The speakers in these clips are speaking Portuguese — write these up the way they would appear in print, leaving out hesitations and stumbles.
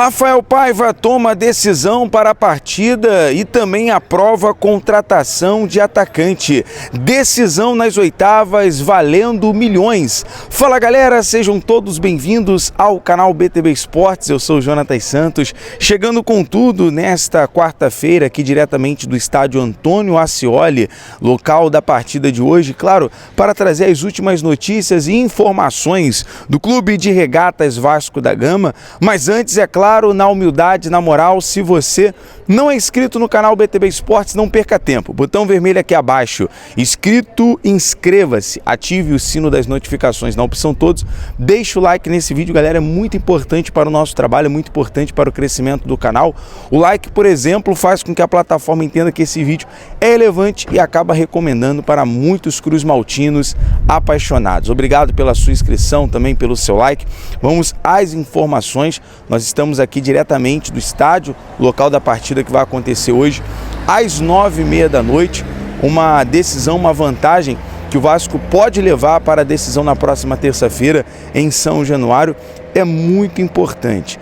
Rafael Paiva toma decisão para a partida e também aprova a contratação de atacante. Decisão nas oitavas valendo milhões. Fala galera, sejam todos bem-vindos ao canal BTB Esportes. Eu sou o Jonatas Santos, chegando com tudo nesta quarta-feira aqui diretamente do estádio Antônio Ascioli, local da partida de hoje, claro, para trazer as últimas notícias e informações do Clube de Regatas Vasco da Gama. Mas antes, é claro, na humildade, na moral, se você não é inscrito no canal BTB Esportes, não perca tempo. Botão vermelho aqui abaixo, inscrito, inscreva-se, ative o sino das notificações na opção todos, deixe o like nesse vídeo, galera, é muito importante para o nosso trabalho, é muito importante para o crescimento do canal. O like, por exemplo, faz com que a plataforma entenda que esse vídeo é relevante e acaba recomendando para muitos cruzmaltinos apaixonados. Obrigado pela sua inscrição, também pelo seu like. Vamos às informações. Nós estamos aqui diretamente do estádio, local da partida que vai acontecer hoje, às 9h30 da noite. Uma decisão, uma vantagem que o Vasco pode levar para a decisão na próxima terça-feira em São Januário é muito importante.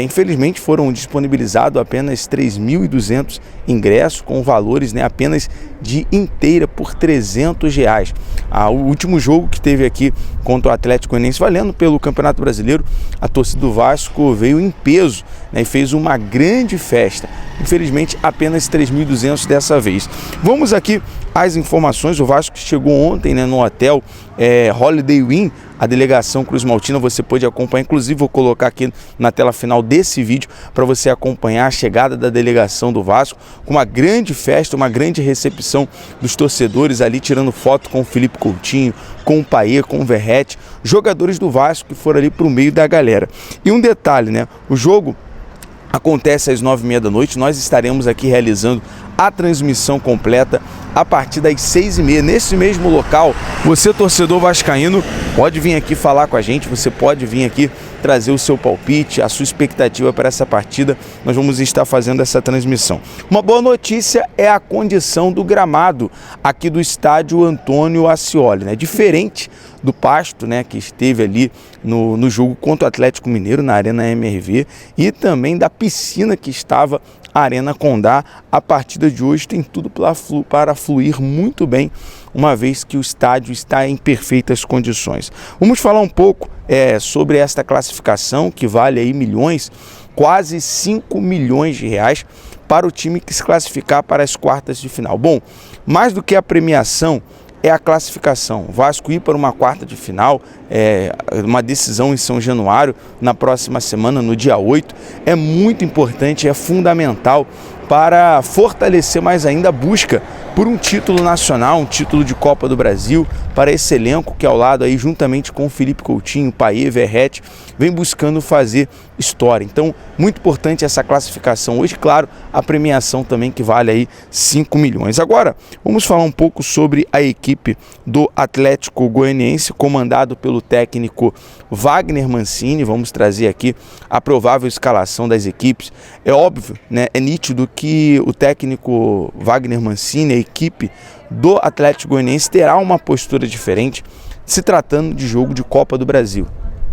Infelizmente foram disponibilizados apenas 3.200 ingressos com valores, apenas de inteira por R$300. O último jogo que teve aqui contra o Atlético Goianiense, valendo pelo Campeonato Brasileiro, a torcida do Vasco veio em peso, e fez uma grande festa. Infelizmente apenas 3.200 dessa vez. Vamos aqui às informações. O Vasco chegou ontem, no hotel Holiday Inn, a delegação cruzmaltina. Você pode acompanhar, inclusive vou colocar aqui na tela final desse vídeo para você acompanhar a chegada da delegação do Vasco, com uma grande festa, uma grande recepção dos torcedores ali, tirando foto com o Felipe Coutinho, com o Payet, com o Verratti, jogadores do Vasco que foram ali para o meio da galera. E um detalhe, o jogo acontece às 9h30 da noite, nós estaremos aqui realizando a transmissão completa a partir das 6h30, nesse mesmo local. Você, torcedor vascaíno, pode vir aqui falar com a gente, você pode vir aqui trazer o seu palpite, a sua expectativa para essa partida. Nós vamos estar fazendo essa transmissão. Uma boa notícia é a condição do gramado aqui do estádio Antônio Ascioli, diferente do pasto, que esteve ali no jogo contra o Atlético Mineiro, na Arena MRV, e também da piscina que estava a Arena Condá. A partida de hoje tem tudo para fluir muito bem, uma vez que o estádio está em perfeitas condições. Vamos falar um pouco sobre esta classificação, que vale aí milhões, quase 5 milhões de reais para o time que se classificar para as quartas de final. Bom, mais do que a premiação, é a classificação. O Vasco ir para uma quarta de final, uma decisão em São Januário na próxima semana, no dia 8, é muito importante, é fundamental para fortalecer mais ainda a busca por um título nacional, um título de Copa do Brasil, para esse elenco que ao lado aí, juntamente com o Felipe Coutinho, Payet, Verratti, vem buscando fazer história. Então, muito importante essa classificação hoje, claro, a premiação também que vale aí 5 milhões. Agora, vamos falar um pouco sobre a equipe do Atlético Goianiense, comandado pelo técnico Wagner Mancini. Vamos trazer aqui a provável escalação das equipes. É óbvio, é nítido que o técnico Wagner Mancini, a equipe do Atlético Goianiense, terá uma postura diferente se tratando de jogo de Copa do Brasil.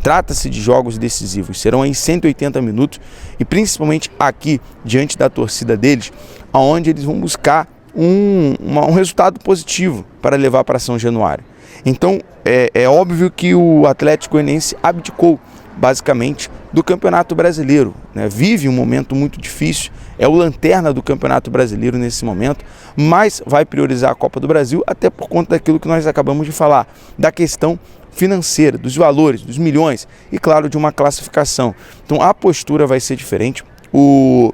Trata-se de jogos decisivos, serão aí 180 minutos e principalmente aqui, diante da torcida deles, onde eles vão buscar um resultado positivo para levar para São Januário. Então, é óbvio que o Atlético Goianiense abdicou basicamente do Campeonato Brasileiro, vive um momento muito difícil, é o lanterna do Campeonato Brasileiro nesse momento, mas vai priorizar a Copa do Brasil, até por conta daquilo que nós acabamos de falar, da questão financeira, dos valores, dos milhões e, claro, de uma classificação. Então a postura vai ser diferente. O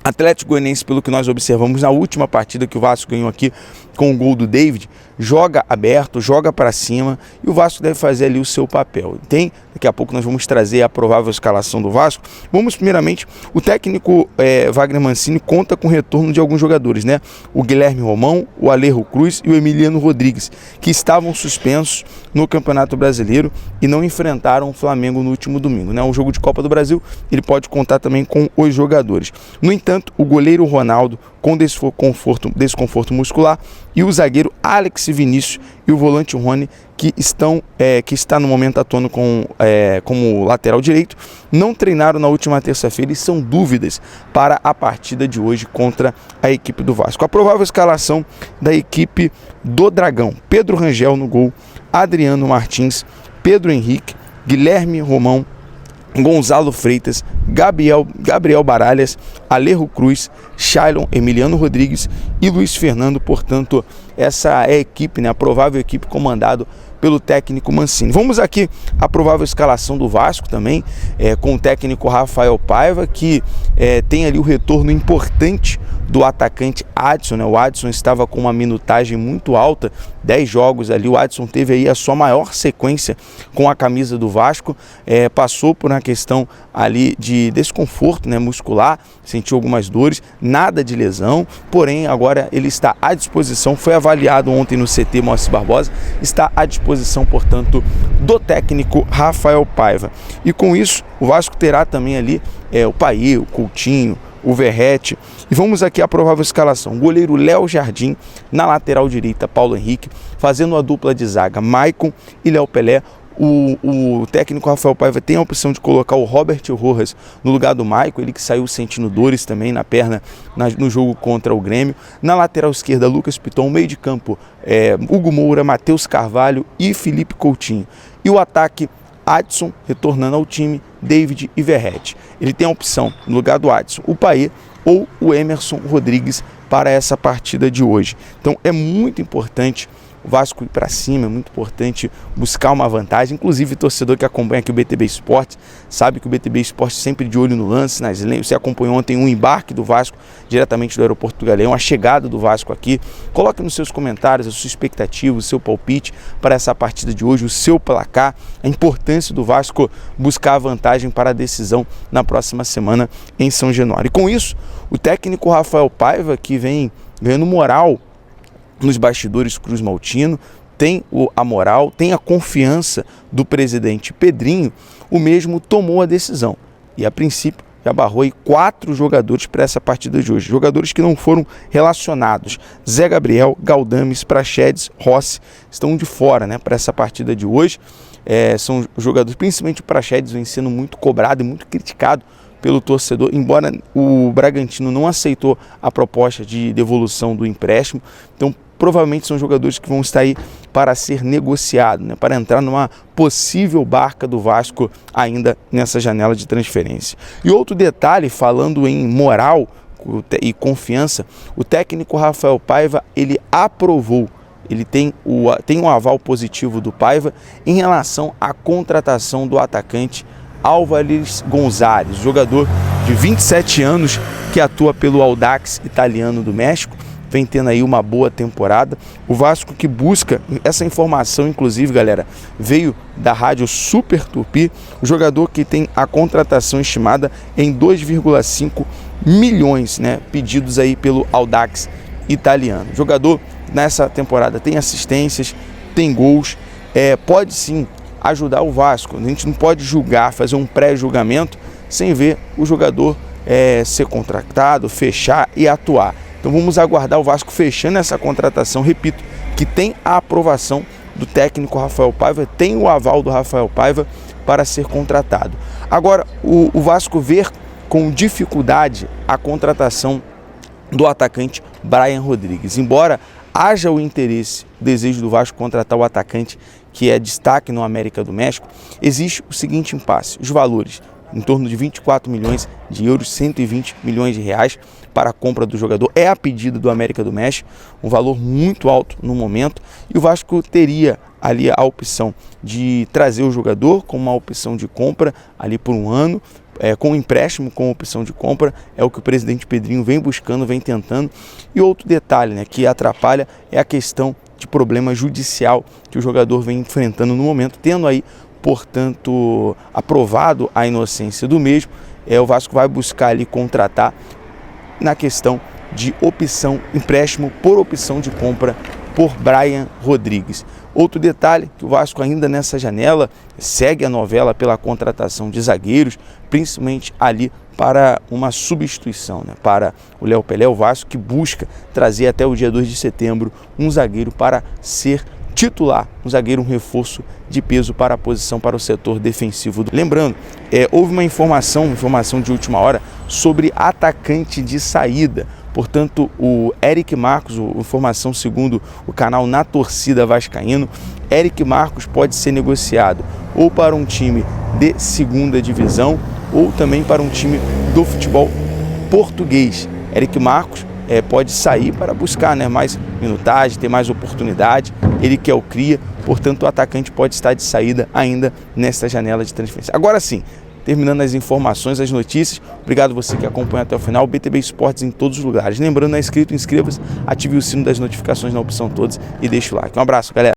Atlético Goianiense, pelo que nós observamos na última partida que o Vasco ganhou aqui com o gol do David, joga aberto, joga para cima e o Vasco deve fazer ali o seu papel. Daqui a pouco nós vamos trazer a provável escalação do Vasco. Vamos primeiramente, o técnico Wagner Mancini conta com o retorno de alguns jogadores, o Guilherme Romão, o Alejo Cruz e o Emiliano Rodrigues, que estavam suspensos no Campeonato Brasileiro e não enfrentaram o Flamengo no último domingo. O jogo de Copa do Brasil, ele pode contar também com os jogadores. No entanto, o goleiro Ronaldo, com desconforto muscular, e o zagueiro Alex Vinícius e o volante Rony, que está no momento atuando como lateral direito, não treinaram na última terça-feira e são dúvidas para a partida de hoje contra a equipe do Vasco. A provável escalação da equipe do Dragão: Pedro Rangel no gol, Adriano Martins, Pedro Henrique, Guilherme Romão, Gonzalo Freitas, Gabriel Baralhas, Alejo Cruz, Shailon, Emiliano Rodrigues e Luiz Fernando. Portanto, essa é a equipe, né, a provável equipe comandado pelo técnico Mancini. Vamos aqui à provável escalação do Vasco também, com o técnico Rafael Paiva, que tem ali o retorno importante do atacante Adson, né? O Adson estava com uma minutagem muito alta, 10 jogos ali. O Adson teve aí a sua maior sequência com a camisa do Vasco, passou por uma questão ali de desconforto, né, muscular, sentiu algumas dores, nada de lesão, porém agora ele está à disposição, foi avaliado ontem no CT Moacir Barbosa, está à disposição, portanto, do técnico Rafael Paiva. E com isso, o Vasco terá também ali o Paê, o Coutinho, o Verrete. E vamos aqui à provável escalação: goleiro Léo Jardim, na lateral direita Paulo Henrique, fazendo a dupla de zaga Maicon e Léo Pelé. O técnico Rafael Paiva tem a opção de colocar o Robert Rojas no lugar do Maicon, ele que saiu sentindo dores também na perna no jogo contra o Grêmio. Na lateral esquerda, Lucas Piton. Meio de campo, Hugo Moura, Matheus Carvalho e Felipe Coutinho. E o ataque, Adson retornando ao time, David e Verrete. Ele tem a opção, no lugar do Adson, o Paê ou o Emerson Rodrigues para essa partida de hoje. Então é muito importante o Vasco ir para cima, é muito importante buscar uma vantagem. Inclusive, o torcedor que acompanha aqui o BTB Esportes sabe que o BTB Esportes sempre de olho no lance. Você acompanhou ontem um embarque do Vasco diretamente do aeroporto do Galeão, a chegada do Vasco aqui. Coloque nos seus comentários a sua expectativa, o seu palpite para essa partida de hoje, o seu placar, a importância do Vasco buscar a vantagem para a decisão na próxima semana em São Januário. E com isso, o técnico Rafael Paiva, que vem ganhando moral nos bastidores Cruz Maltino, tem a moral, tem a confiança do presidente Pedrinho, o mesmo tomou a decisão e a princípio já barrou aí 4 jogadores para essa partida de hoje, jogadores que não foram relacionados: Zé Gabriel, Galdames, Praxedes, Rossi, estão de fora, né, para essa partida de hoje. São jogadores, principalmente o Praxedes, vem sendo muito cobrado e muito criticado pelo torcedor, embora o Bragantino não aceitou a proposta de devolução do empréstimo. Então provavelmente são jogadores que vão estar aí para ser negociado, né, para entrar numa possível barca do Vasco ainda nessa janela de transferência. E outro detalhe, falando em moral e confiança, o técnico Rafael Paiva, ele aprovou, ele tem um aval positivo do Paiva em relação à contratação do atacante Álvares Gonzalez, jogador de 27 anos que atua pelo Audax italiano do México, vem tendo aí uma boa temporada. O Vasco que busca, essa informação inclusive, galera, veio da rádio Super Tupi, o jogador que tem a contratação estimada em 2,5 milhões, né, pedidos aí pelo Audax italiano. O jogador nessa temporada tem assistências, tem gols, pode sim ajudar o Vasco. A gente não pode julgar, fazer um pré-julgamento sem ver o jogador ser contratado, fechar e atuar. Então vamos aguardar o Vasco fechando essa contratação, repito, que tem a aprovação do técnico Rafael Paiva, tem o aval do Rafael Paiva para ser contratado. Agora, o Vasco ver com dificuldade a contratação do atacante Brian Rodrigues. Embora haja o interesse, o desejo do Vasco contratar o atacante que é destaque no América do México, existe o seguinte impasse: os valores em torno de 24 milhões de euros, 120 milhões de reais para a compra do jogador, é a pedido do América do México, um valor muito alto no momento, e o Vasco teria ali a opção de trazer o jogador com uma opção de compra ali por um ano, com empréstimo com opção de compra, é o que o presidente Pedrinho vem buscando, vem tentando. E outro detalhe, né, que atrapalha é a questão de problema judicial que o jogador vem enfrentando no momento, tendo aí, portanto, aprovado a inocência do mesmo. O Vasco vai buscar ali contratar na questão de opção, empréstimo por opção de compra por Brian Rodrigues. Outro detalhe, que o Vasco ainda nessa janela segue a novela pela contratação de zagueiros, principalmente ali para uma substituição, né, para o Léo Pelé, o Vasco, que busca trazer até o dia 2 de setembro um zagueiro para ser titular, um zagueiro, um reforço de peso para a posição, para o setor defensivo. Lembrando, houve uma informação de última hora sobre atacante de saída. Portanto, o Eric Marcos, informação segundo o canal Na Torcida Vascaíno, Eric Marcos pode ser negociado ou para um time de segunda divisão ou também para um time do futebol português. Eric Marcos pode sair para buscar, né, mais minutagem, ter mais oportunidade, ele que é o cria, portanto o atacante pode estar de saída ainda nesta janela de transferência. Agora sim, terminando as informações, as notícias, obrigado você que acompanha até o final, BTB Esportes em todos os lugares. Lembrando, não é inscrito, inscreva-se, ative o sino das notificações na opção todos e deixe o like. Um abraço, galera!